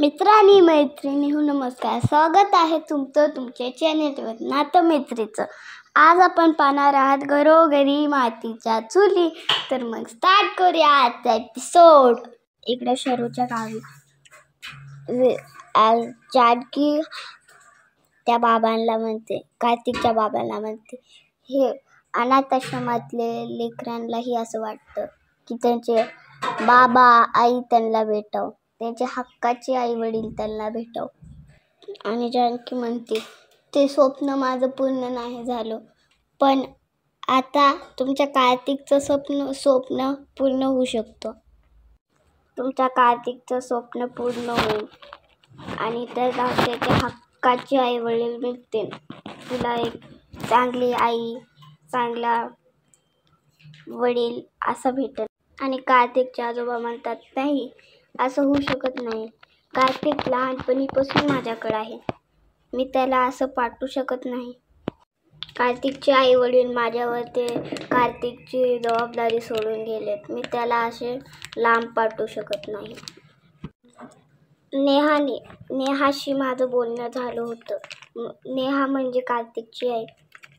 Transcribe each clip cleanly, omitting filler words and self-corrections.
मित्र आणि मैत्रिणींनो नमस्कार. स्वागत आहे तुमचं तुमच्या चॅनेलवर नातं मैत्रीचं. आज आपण पाहणार आहात घरोघरी मातीच्या चुली. तर मग स्टार्ट करूया आजचा एपिसोड. इकडे शरूच्या गावी जानकी त्या बाबांना म्हणते, कार्तिकच्या बाबांना म्हणते, हे अनाथ आश्रमातले लेकरांनाही असं वाटतं की त्यांचे बाबा आई त्यांना भेटावं, त्यांचे हक्काचे आई वडील त्यांना भेटावं. आणि जानकी म्हणते, ते स्वप्न माझं पूर्ण नाही झालं, पण आता तुमच्या कार्तिकचं स्वप्न पूर्ण होऊ शकतं. तुमच्या कार्तिकचं स्वप्न पूर्ण होईल आणि त्याला त्याच्या हक्काचे आई वडील मिळतील. तुला एक चांगली आई, चांगला वडील असं भेटेल. आणि कार्तिकचे आजोबा म्हणतात, नाही, असं होऊ शकत नाही. कार्तिक लहानपणीपासून माझ्याकडे आहे, मी त्याला असं पाठवू शकत नाही. कार्तिकचे आई वडील माझ्यावर ते कार्तिकची जबाबदारी सोडून गेलेत, मी त्याला असे लांब पाठवू शकत नाही. नेहाशी माझं बोलणं झालं होतं. नेहा म्हणजे कार्तिकची आई.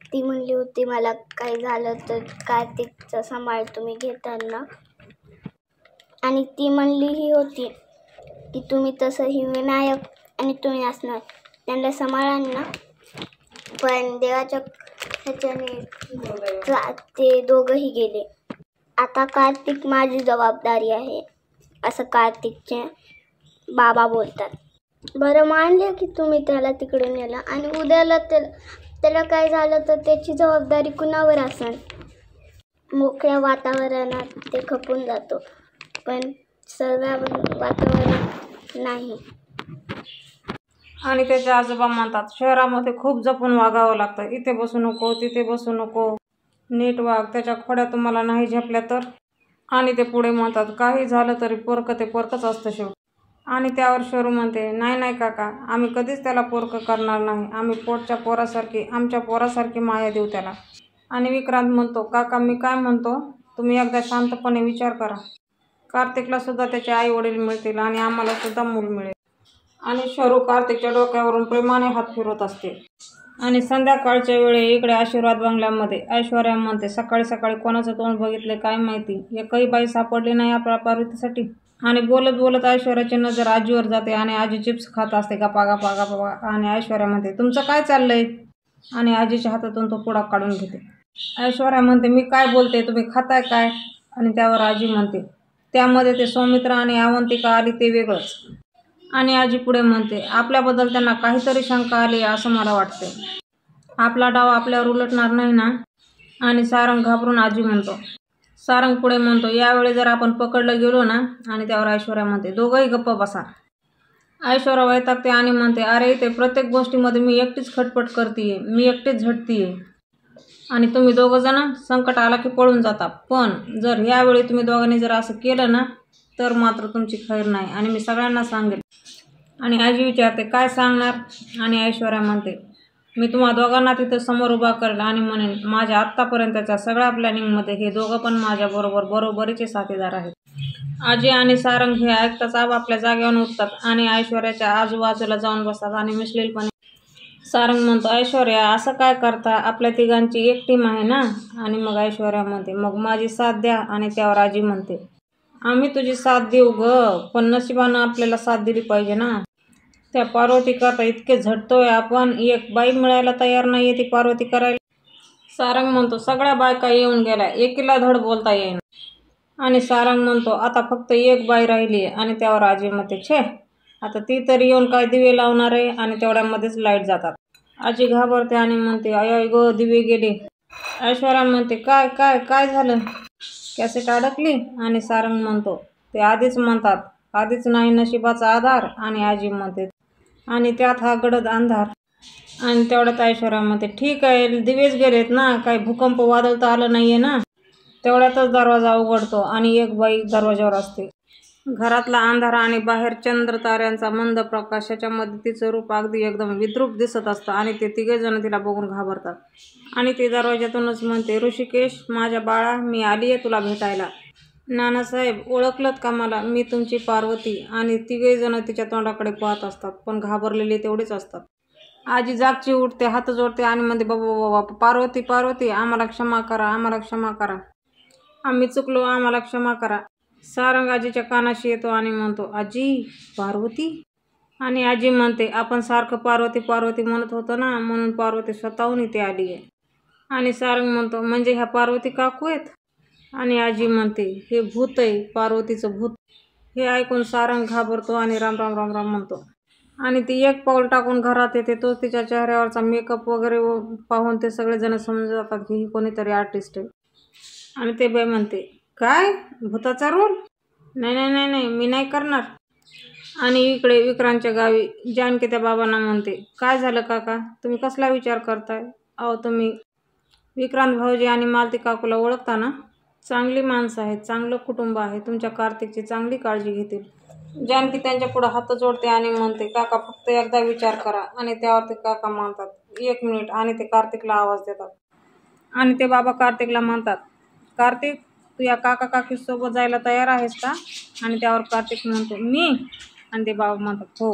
ती म्हणली होती, मला काही झालं तर कार्तिकचा सांभाळ तुम्ही घेताल ना. आणि ती म्हणलीही होती की तुम्ही तसंही विनायक आणि तुम्ही असणार, त्यांना सांभाळाल ना. पण देवाच्या ह्याच्याने ते दोघंही गेले. आता कार्तिक माझी जबाबदारी आहे, असं कार्तिकचे बाबा बोलतात. बरं, मानले की तुम्ही त्याला तिकडे नेलं आणि उद्याला त्याला काय झालं तर त्याची जबाबदारी कुणावर असेल. मोकळ्या वातावरणात ते खपून जातो, पण सर्व वातावरण नाही. आणि त्याचे आजोबा म्हणतात, शहरामध्ये खूप जपून वागावं लागतं, इथे बसू नको, तिथे बसू नको, नीट वाग, त्याच्या खोड्या तुम्हाला नाही झेपल्या तर. आणि ते पुढे म्हणतात, काही झालं तरी पोरकं ते पोरकंच असतं शेवटी. आणि त्यावर शरू म्हणते, नाही नाही काका, आम्ही कधीच त्याला पोरकं करणार नाही, आम्ही पोटच्या पोरासारखी, आमच्या पोरासारखी माया देऊ त्याला. आणि विक्रांत म्हणतो, काका मी काय म्हणतो, तुम्ही एकदा शांतपणे विचार करा. कार्तिकला सुद्धा त्याचे आई वडील मिळतील आणि आम्हाला सुद्धा मूल मिळेल. आणि शरू कार्तिकच्या डोक्यावरून प्रेमाने हात फिरवत असते. आणि संध्याकाळच्या वेळी इकडे आशीर्वाद बंगल्यामध्ये ऐश्वर्या म्हणते, सकाळी सकाळी कोणाचं तोंड बघितले काय माहिती, एकही बाई सापडली नाही आपल्या पार्वतीसाठी. आणि बोलत बोलत ऐश्वर्याची नजर आजीवर जाते आणि आजी चिप्स खात असते गपा गपा गपा. आणि ऐश्वर्या म्हणते, तुमचं काय चाललंय. आणि आजीच्या हातातून तो पुडा काढून घेते. ऐश्वर्या म्हणते, मी काय बोलते, तुम्ही खाताय काय. आणि त्यावर आजी म्हणते, त्यामध्ये ते सौमित्र आणि अवंतिका आली ते वेगळंच. आणि आजी पुढे म्हणते, आपल्याबद्दल त्यांना काहीतरी शंका आली असं मला वाटते, आपला डाव आपल्यावर उलटणार नाही ना. आणि सारंग घाबरून आजी म्हणतो. सारंग पुढे म्हणतो, यावेळी जर आपण पकडलं गेलो ना. आणि त्यावर ऐश्वर्या म्हणते, दोघंही गप्प बसा. ऐश्वर्या वैतागते आणि म्हणते, अरे इथे प्रत्येक गोष्टीमध्ये मी एकटीच खटपट करतीये, मी एकटीच झटतीये आणि तुम्ही दोघं जण संकट आला की पळून जाता. पण जर ह्यावेळी तुम्ही दोघांनी जर असं केलं ना तर मात्र तुमची खैर नाही आणि मी सगळ्यांना सांगेल. आणि आजी विचारते, काय सांगणार. आणि ऐश्वर्या म्हणते, मी तुम्हा दोघांना तिथं समोर उभा करेल आणि म्हणेन, माझ्या आत्तापर्यंतच्या सगळ्या प्लॅनिंगमध्ये हे दोघं पण माझ्याबरोबर बरोबरीचे साथीदार आहेत. आजी आणि सारंग हे ऐकताच आपापल्या जागेवरून उठतात आणि ऐश्वर्याच्या आजूबाजूला जाऊन बसतात. आणि मिश्लीलपणे सारंग म्हणतो, ऐश्वर्या असं काय करता, आपल्या तिघांची एक टीम आहे ना. आणि मग ऐश्वर्या म्हणते, मग माझी साथ द्या. आणि त्यावर आजी म्हणते, आम्ही तुझी साथ देऊ ग, पण नशिबानं आपल्याला साथ दिली पाहिजे ना. त्या पार्वती करता इतके झटतोय आपण, एक बाई मिळायला तयार नाहीये ती पार्वती करायला. सारंग म्हणतो, सगळ्या बायका येऊन गेल्या, एकीला धड बोलता येईन. आणि सारंग म्हणतो, आता फक्त एक बाई राहिली. आणि त्यावर आजी म्हणते, छे, आता ती तरी येऊन काय दिवे लावणार आहे. आणि तेवढ्यामध्येच लाईट जातात. आजी घाबरते आणि म्हणते, अय ग, दिवे गेले. ऐश्वर्या म्हणते, काय काय काय झालं, कॅसेट अडकली. आणि सारंग म्हणतो, ते आधीच म्हणतात, आधीच नाही नशिबाचा आधार. आणि आजी म्हणते, आणि त्यात हा गडद अंधार. आणि तेवढ्यात ऐश्वर्या म्हणते, ठीक आहे, दिवेच गेलेत ना, काही भूकंप वादळ तर आलं नाहीये ना. तेवढ्यातच दरवाजा उघडतो आणि एक बाई दरवाजावर असते. घरातला अंधार आणि बाहेर चंद्र ताऱ्यांचा मंद प्रकाश, याच्यामध्ये तिचं रूप अगदी एकदम विद्रूप दिसत असतं. आणि ते तिघेजण तिला बघून घाबरतात. आणि ती दरवाजातूनच म्हणते, ऋषिकेश माझ्या बाळा, मी आलीये तुला भेटायला. नानासाहेब, ओळखलत का मला? मी तुमची पार्वती. आणि तिघे जण तिच्या तोंडाकडे पाहत असतात, पण घाबरलेले तेवढेच असतात. आजी जागची उठते, हात जोडते आणि म्हणते, बाबा बाबा, पार्वती पार्वती, आम्हाला क्षमा करा, आम्हाला क्षमा करा, आम्ही चुकलो, आम्हाला क्षमा करा. सारंग आजीच्या कानाशी येतो आणि म्हणतो, आजी, पार्वती? आणि आजी म्हणते, आपण सारखं पार्वती पार्वती म्हणत होतो ना, म्हणून पार्वती स्वतःहून इथे आली आहे. आणि सारंग म्हणतो, म्हणजे ह्या पार्वती काकू आहेत? आणि आजी म्हणते, हे भूत आहे, पार्वतीचं भूत. हे ऐकून सारंग घाबरतो आणि राम राम राम राम म्हणतो. आणि ती एक पाऊल टाकून घरात येते. तो तिच्या चेहऱ्यावरचा मेकअप वगैरे पाहून ते सगळेजण समजून जातात की ही कोणीतरी आर्टिस्ट आहे. आणि ते बाई म्हणते, काय, भूताचा रोल? नाही नाही नाही नाही, मी नाही करणार. आणि इकडे विक्रांतच्या गावी जानकी त्या बाबांना म्हणते, काय झालं काका, तुम्ही कसला विचार करताय? अहो, तुम्ही विक्रांत भाऊजी आणि मालती काकूला ओळखता ना? चांगली माणसं आहेत, चांगलं कुटुंब आहे, तुमच्या कार्तिकची चांगली काळजी घेतील. जानकी त्यांच्या पुढे हात जोडते आणि म्हणते, काका, फक्त एकदा विचार करा. आणि त्यावरती काका म्हणतात, 1 मिनिट. आणि ते कार्तिकला आवाज देतात. आणि ते बाबा कार्तिकला म्हणतात, कार्तिक, तू या काका काकीसोबत जायला तयार आहेस का? आणि त्यावर कार्तिक म्हणतो, मी? आणि ते बाबा म्हणतात, हो.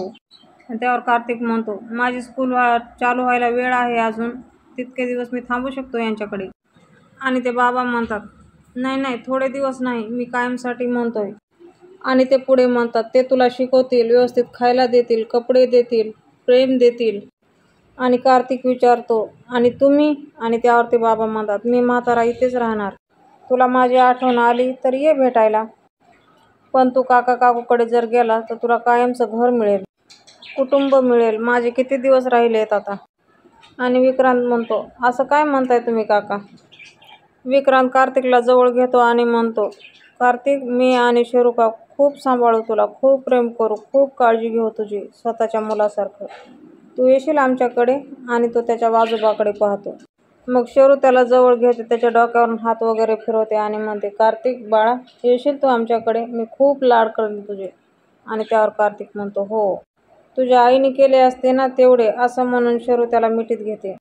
आणि त्यावर कार्तिक म्हणतो, माझी स्कूल चालू व्हायला वेळ आहे अजून, तितके दिवस मी थांबू शकतो यांच्याकडे. आणि ते बाबा म्हणतात, नाही नाही, थोडे दिवस नाही, मी कायमसाठी म्हणतोय. आणि ते पुढे म्हणतात, ते तुला शिकवतील, व्यवस्थित खायला देतील, कपडे देतील, प्रेम देतील. आणि कार्तिक विचारतो, आणि तुम्ही? आणि त्यावरती बाबा म्हणतात, मी म्हातारा इथेच राहणार, तुला माझी आठवण आली तर ये भेटायला, पण तू काका काकूकडे जर गेला तर तुला कायमचं घर मिळेल, कुटुंब मिळेल. माझे किती दिवस राहिलेत आता? आणि विक्रांत म्हणतो, असं काय म्हणताय तुम्ही काका? विक्रांत कार्तिकला जवळ घेतो आणि म्हणतो, कार्तिक, मी आणि शेरुका खूप सांभाळू तुला, खूप प्रेम करू, खूप काळजी घेऊ तुझी, स्वतःच्या मुलासारखं. तू येशील आमच्याकडे? आणि तो त्याच्या आजोबाकडे पाहतो. मग शेरू त्याला जवळ घेते, त्याच्या डोक्यावरून हात वगैरे फिरवते आणि म्हणते, कार्तिक बाळा, येशील तू आमच्याकडे? मी खूप लाड करेन तुझे. आणि त्यावर कार्तिक म्हणतो, हो, तुझ्या आईने केले असते ना तेवढे, असं म्हणून शेरू त्याला मिठीत घेते.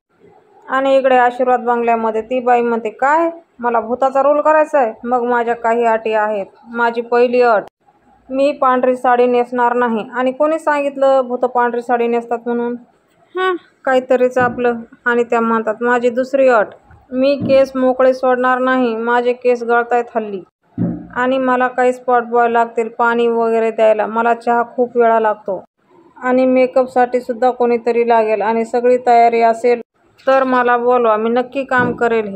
आणि इकडे आशीर्वाद बंगल्यामध्ये ती बाई म्हणते, काय, मला भूताचा रोल करायचा आहे? मग माझ्या काही अटी आहेत. माझी पहिली अट, मी पांढरी साडी नेसणार नाही. आणि कोणी सांगितलं भूत पांढरी साडी नेसतात म्हणून? काहीतरीच आपलं. आणि त्या म्हणतात, माझी दुसरी अट, मी केस मोकळे सोडणार नाही, माझे केस गळतायत हल्ली. आणि मला काही स्पॉट बॉय लागतील पाणी वगैरे द्यायला, मला चहा खूप वेळा लागतो. आणि मेकअपसाठी सुद्धा कोणीतरी लागेल. आणि सगळी तयारी असेल तर मला बोलवा, मी नक्की काम करेल.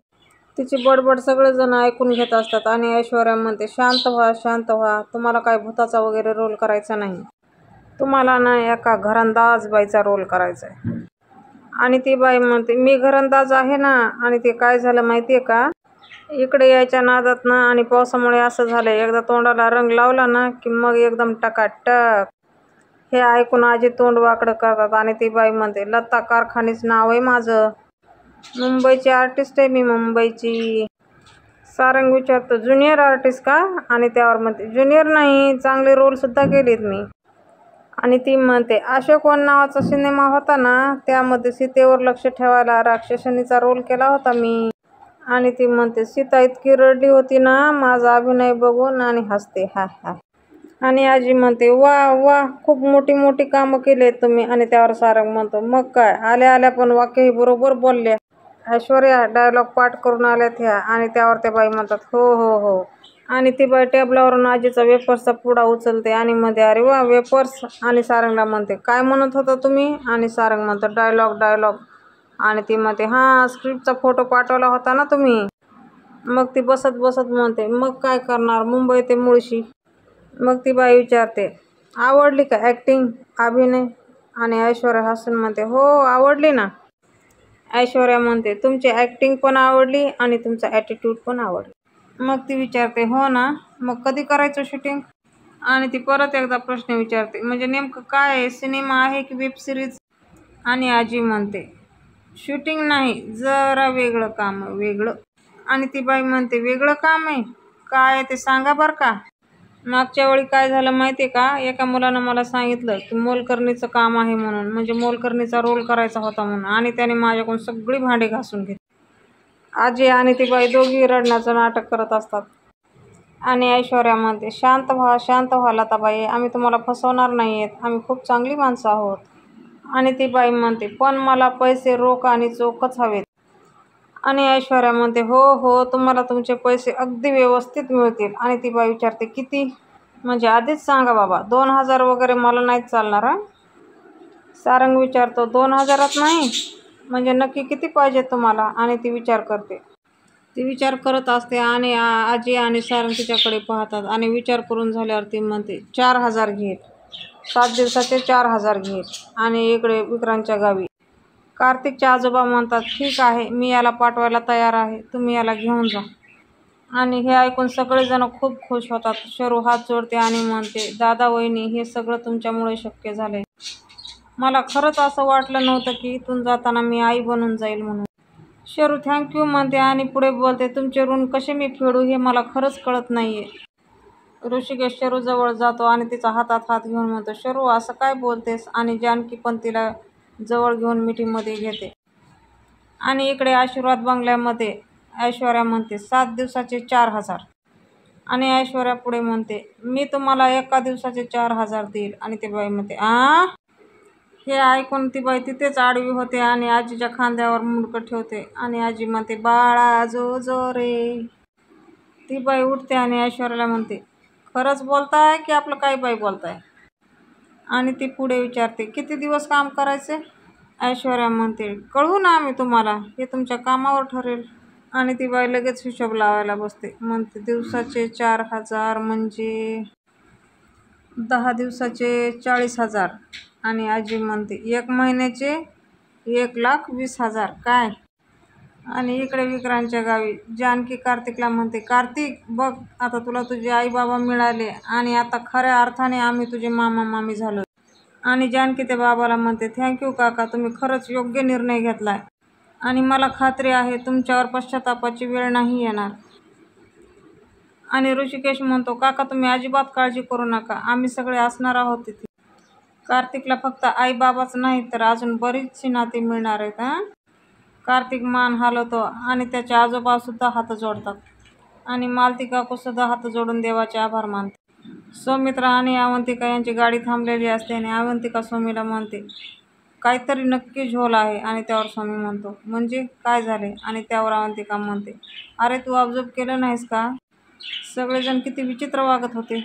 तिची बडबड सगळेजण ऐकून घेत असतात. आणि ऐश्वर्या म्हणते, शांत व्हा, शांत व्हा, तुम्हाला काय भूताचा वगैरे रोल करायचा नाही, तुम्हाला ना एका घरंदाज बाईचा रोल करायचा आहे. आणि ती बाई म्हणते, मी घरंदाज आहे ना. आणि ते काय झालं माहिती आहे का, इकडे यायच्या नादात ना आणि पावसामुळे असं झालं, एकदा तोंडाला रंग लावला ना की मग एकदम टकाटक. हे ऐकून आजी तोंड वाकडं करतात. आणि ती बाई म्हणते, लता कारखानीच नाव आहे माझं, मुंबईची आर्टिस्ट आहे मी, मुंबईची. सारंग विचारतो, ज्युनियर आर्टिस्ट का? आणि त्यावर म्हणते, ज्युनियर नाही, चांगले रोलसुद्धा केलेत मी. आणि ती म्हणते, अशोक वन नावाचा सिनेमा होता ना, त्यामध्ये सीतेवर लक्ष ठेवायला राक्षसनीचा रोल केला होता मी. आणि ती म्हणते, सीता इतकी रडली होती ना माझा अभिनय बघून, आणि हसते, हा हा. आणि आजी म्हणते, वा वा, खूप मोठी मोठी कामं केली आहेत तुम्ही. आणि त्यावर सारंग म्हणतो, मग काय, आल्या आल्या पण वाक्यही बरोबर बोलल्या. ऐश्वर्या डायलॉग पाठ करून आल्यात ह्या. आणि त्यावर त्या बाई म्हणतात, हो हो हो. आणि ती बाई टेबलावरून आजीचा वेफर्सचा पुडा उचलते आणि म्हणते, अरे वा, वेफर्स. आणि सारंगला म्हणते, काय म्हणत होता तुम्ही? आणि सारंग म्हणतो, डायलॉग डायलॉग. आणि ती म्हणते, हां, स्क्रिप्टचा फोटो पाठवला होता ना तुम्ही. मग ती बसत बसत म्हणते, मग काय करणार, मुंबई ते मुळशी. मग ती बाई विचारते, आवडली का ॲक्टिंग, अभिनय? आणि ऐश्वर्या हसून म्हणते, हो, आवडली ना. ऐश्वर्या म्हणते, तुमची ॲक्टिंग पण आवडली आणि तुमचा ॲटिट्यूड पण आवडला. मग ती विचारते, हो ना, मग कधी करायचं शूटिंग? आणि ती परत एकदा प्रश्न विचारते, म्हणजे नेमकं काय आहे, सिनेमा आहे की वेब सिरीज? आणि आजी म्हणते, शूटिंग नाही, जरा वेगळं काम, वेगळं. आणि ती बाई म्हणते, वेगळं काम आहे, काय ते सांगा बरं का. मागच्या वेळी काय झालं माहिती आहे का, एका मुलानं मला सांगितलं की मोलकरणीचं काम आहे म्हणून, म्हणजे मोलकरणीचा रोल करायचा होता म्हणून. आणि त्याने माझ्याकडून सगळी भांडी घासून घेतली. आजी आणि ती बाई दोघी रडण्याचं नाटक करत असतात. आणि ऐश्वर्या म्हणते, शांत व्हा लताबाई, आम्ही तुम्हाला फसवणार नाही आहेत, आम्ही खूप चांगली माणसं आहोत. आणि ती बाई म्हणते, पण मला पैसे रोख आणि चोखच हवेत. आणि ऐश्वर्या म्हणते, हो तुम्हाला तुमचे पैसे अगदी व्यवस्थित मिळतील. आणि ती बाई विचारते, किती? म्हणजे आधीच सांगा बाबा, 2,000 वगैरे मला नाहीच चालणार. सारंग विचारतो, 2,000 नाही? म्हणजे नक्की किती पाहिजे तुम्हाला? आणि ती विचार करते. ती विचार करत असते आणि आजी आणि सारंग तिच्याकडे पाहतात आणि विचार करून झाल्यावर ती म्हणते, 4,000 घेत. 7 दिवसाचे 4,000 घेत. आणि इकडे विक्रांतच्या गावी कार्तिकचे आजोबा म्हणतात, ठीक आहे, मी याला पाठवायला तयार आहे, तुम्ही याला घेऊन जा. आणि हे ऐकून सगळेजण खूप खुश होतात. शरू हात जोडते आणि म्हणते, दादा वहिनी, हे सगळं तुमच्यामुळे शक्य झाले. मला खरंच असं वाटलं नव्हतं की इथून जाताना मी आई बनून जाईल म्हणून. शरू थँक्यू म्हणते आणि पुढे बोलते, तुमचे ऋण कसे मी फेडू हे मला खरंच कळत नाहीये. ऋषिकेश शरूजवळ जातो आणि तिचा हातात हात घेऊन म्हणतो, शरू असं काय बोलतेस? आणि जानकी पण तिला जवळ घेऊन मिठीमध्ये घेते. आणि इकडे आशीर्वाद बंगल्यामध्ये ऐश्वर्या म्हणते, 7 दिवसाचे 4,000. आणि ऐश्वर्या पुढे म्हणते, मी तुम्हाला एका दिवसाचे 4,000 देईल. आणि ती बाई म्हणते, हे ऐकून ती बाई तिथेच आडवी होते आणि आजीच्या खांद्यावर मुंडकं ठेवते. आणि आजी म्हणते, बाळा जो रे. ती बाई उठते आणि ऐश्वर्याला म्हणते, खरंच बोलताय की आपलं काही बाई बोलताय? आणि ती पुढे विचारते, किती दिवस काम करायचे? ऐश्वर्या म्हणते, कळवू ना आम्ही तुम्हाला, हे तुमच्या कामावर ठरेल. आणि ती बाई लगेच हिशोब लावायला बसते. म्हणते, दिवसाचे 4,000 म्हणजे 10 दिवसाचे 40,000. आणि आजी म्हणते, 1 महिन्याचे 1,20,000 काय? आणि इकडे विक्रांतच्या गावी जानकी कार्तिकला म्हणते, कार्तिक बघ, आता तुला तुझे आई बाबा मिळाले आणि आता खऱ्या अर्थाने आम्ही तुझे मामा मामी झालो. आणि जानकी त्या बाबाला म्हणते, थँक्यू काका, तुम्ही खरंच योग्य निर्णय घेतलाय आणि मला खात्री आहे तुमच्यावर पश्चातापाची वेळ नाही येणार. आणि ऋषिकेश म्हणतो, काका तुम्ही अजिबात काळजी करू नका, आम्ही सगळे असणार आहोत तिथे. कार्तिकला फक्त आई बाबाच नाही तर अजून बरीचशी नाती मिळणार आहेत. कार्तिक मान हलवतो आणि त्याचे आजोबा सुद्धा हात जोडतात. आणि मालती काकू सुद्धा हात जोडून देवाचे आभार मानते. सौमित्रा आणि अवंतिका यांची गाडी थांबलेली असते आणि अवंतिका स्वामीला म्हणते, काहीतरी नक्की झोल आहे. आणि त्यावर स्वामी म्हणतो, म्हणजे काय झाले? आणि त्यावर अवंतिका म्हणते, अरे तू ऑब्झर्व केलं नाहीस का? सगळेजण किती विचित्र वागत होते.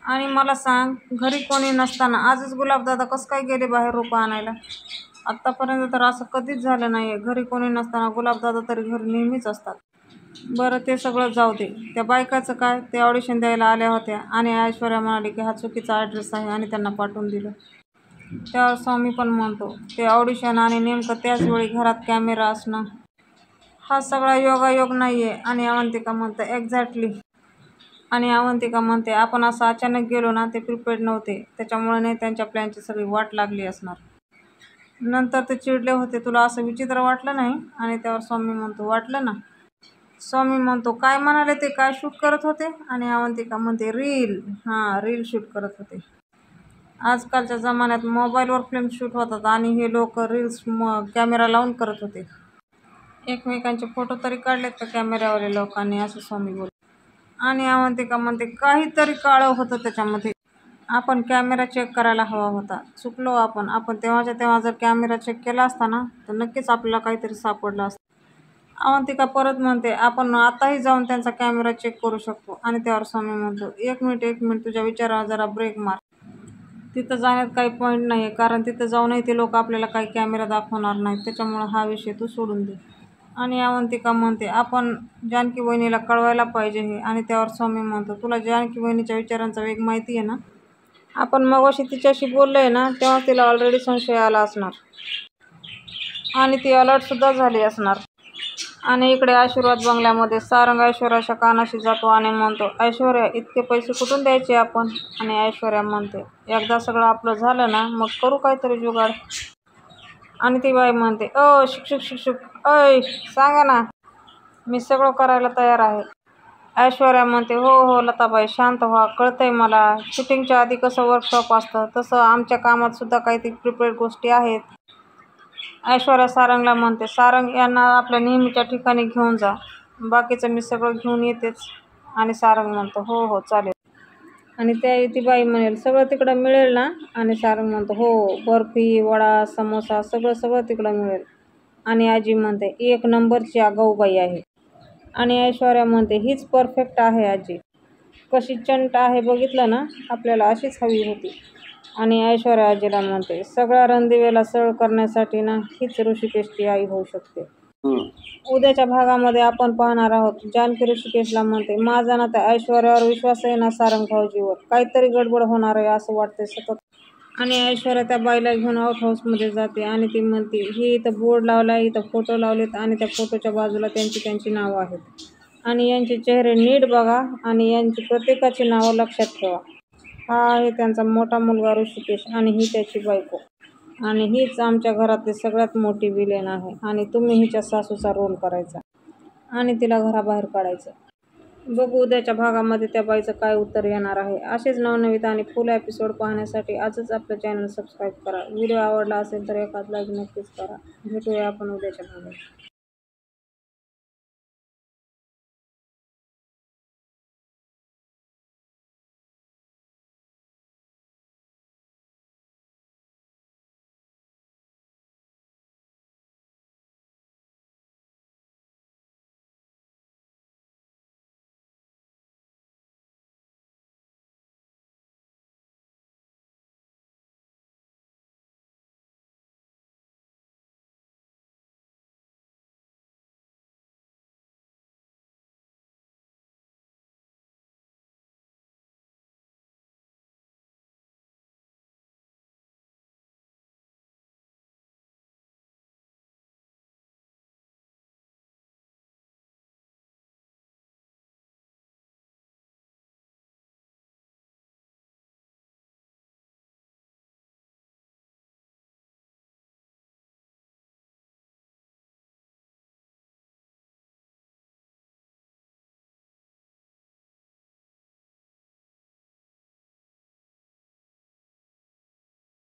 आणि मला सांग, घरी कोणी नसताना आजच गुलाबदादा कसं काय गेले बाहेर रोपं आणायला? आत्तापर्यंत तर असं कधीच झालं नाही आहे. घरी कोणी नसताना गुलाबदादा तरी घरी नेहमीच असतात. बरं ते सगळं जाऊ दे, त्या बायकाचं काय? ते ऑडिशन द्यायला आल्या होत्या आणि ऐश्वर्या म्हणाली की हा चुकीचा ॲड्रेस आहे आणि त्यांना पाठवून दिलं. त्यावर स्वामी पण म्हणतो, ते ऑडिशन आणि नेमकं त्याच वेळी घरात कॅमेरा असणं, हा सगळा योगायोग नाही आहे. आणि अवंतिका म्हणते, एक्झॅक्टली. आणि अवंतिका म्हणते, आपण असं अचानक गेलो ना, ते प्रिपेअर्ड नव्हते, त्याच्यामुळे नाही त्यांच्या प्लॅनची सगळी वाट लागली असणार. नंतर ते चिडले होते, तुला असं विचित्र वाटलं नाही? आणि त्यावर स्वामी म्हणतो, वाटलं ना. स्वामी म्हणतो, काय म्हणाले ते? काय शूट करत होते? आणि अवंतिका म्हणते, रील. रील शूट करत होते. आजकालच्या जमान्यात मोबाईलवर फिल्म शूट होतात आणि हे लोक रील्स कॅमेरा लावून करत होते. एकमेकांचे फोटो तरी काढलेत का कॅमेऱ्यावाले लोकांनी? असं स्वामी बोलतो. आणि अवंतिका म्हणते, काहीतरी काळं होतं त्याच्यामध्ये, आपण कॅमेरा चेक करायला हवा होता, चुकलो आपण तेव्हाच्या तेव्हा जर कॅमेरा चेक केला असता ना, तर नक्कीच आपल्याला काहीतरी सापडलं असतं. अवंतिका परत म्हणते, आपण आताही जाऊन त्यांचा कॅमेरा चेक करू शकतो. आणि त्यावर स्वामी म्हणतो, एक मिनिट, तुझ्या विचारावर जरा ब्रेक मार. तिथं जाण्यात काही पॉईंट नाही आहे, कारण तिथं जाऊनही ते लोक आपल्याला काही कॅमेरा दाखवणार नाहीत, त्याच्यामुळं हा विषय तू सोडून दे. आणि अवंतिका म्हणते, आपण जानकी वहिनीला कळवायला पाहिजे हे. आणि त्यावर स्वामी म्हणतो, तुला जानकी वहिनीच्या विचारांचा वेग माहिती आहे ना? आपण मगाशी तिच्याशी बोललोय ना, तेव्हा तिला ऑलरेडी संशय आला असणार आणि ती अलर्टसुद्धा झाली असणार. आणि इकडे आशीर्वाद बंगल्यामध्ये सारंग ऐश्वर्याच्या कानाशी जातो आणि म्हणतो, ऐश्वर्या, इतके पैसे कुठून द्यायचे आपण? आणि ऐश्वर्या म्हणते, एकदा सगळं आपलं झालं ना, मग करू काहीतरी जुगाड. आणि ती बाई म्हणते, शिक्षक अय सांगा ना, मी सगळं करायला तयार आहे. ऐश्वर्या म्हणते, हो लताबाई, शांत व्हा, कळतंय मला. शूटिंगच्या आधी कसं वर्कशॉप असतं, तसं आमच्या कामात सुद्धा काही प्रिपेअर्ड गोष्टी आहेत. ऐश्वर्या सारंगला म्हणते, सारंग यांना आपल्या नेहमीच्या ठिकाणी घेऊन जा, बाकीचं मी सगळं घेऊन येतेच. आणि सारंग म्हणतो हो हो चालेल. आणि त्या ती बाई म्हणेल सगळं तिकडं मिळेल ना. आणि सारंग म्हणतो हो, बर्फी वडा समोसा सगळं सगळं तिकडं मिळेल. आणि आजी म्हणते एक नंबरची आगाऊ बाई आहे. आणि ऐश्वर्या म्हणते हीच परफेक्ट आहे आजी, कशी चंट आहे बघितलं ना, आपल्याला अशीच हवी होती. आणि ऐश्वर्या आजीला म्हणते सगळ्या रणदिवेला सळ करण्यासाठी ना हीच ऋषिकेशची आई होऊ शकते. उद्याच्या भागामध्ये आपण पाहणार आहोत जानकी ऋषिकेशला म्हणते माझा ना त्या ऐश्वर्यावर विश्वास आहे ना सारंग भाऊजीवर, काहीतरी गडबड होणार आहे असं वाटते सतत. आणि ऐश्वर्या त्या बाईला घेऊन आउट हाऊसमध्ये जाते आणि ती म्हणते ही इथं बोर्ड लावला आहे, इथं फोटो लावलेत आणि त्या फोटोच्या बाजूला त्यांची नावं आहेत. आणि यांचे चेहरे नीट बघा आणि यांची प्रत्येकाची नावं लक्षात ठेवा. हा आहे त्यांचा मोठा मुलगा ऋषिकेश आणि ही त्याची बायको. आणि हीच आमच्या घरातली सगळ्यात मोठी विलेन आहे. आणि तुम्ही हिच्या सासूचा रोल करायचा आणि तिला घराबाहेर काढायचं. बघू उद्याच्या भागामध्ये त्या बाईचं काय उत्तर येणार आहे. असेच नवनवीन आणि फुल एपिसोड पाहण्यासाठी आजच आपलं चॅनल सबस्क्राईब करा. व्हिडिओ आवडला असेल तर एखाद लाईक नक्कीच करा. भेटूया आपण उद्याच्या भागात.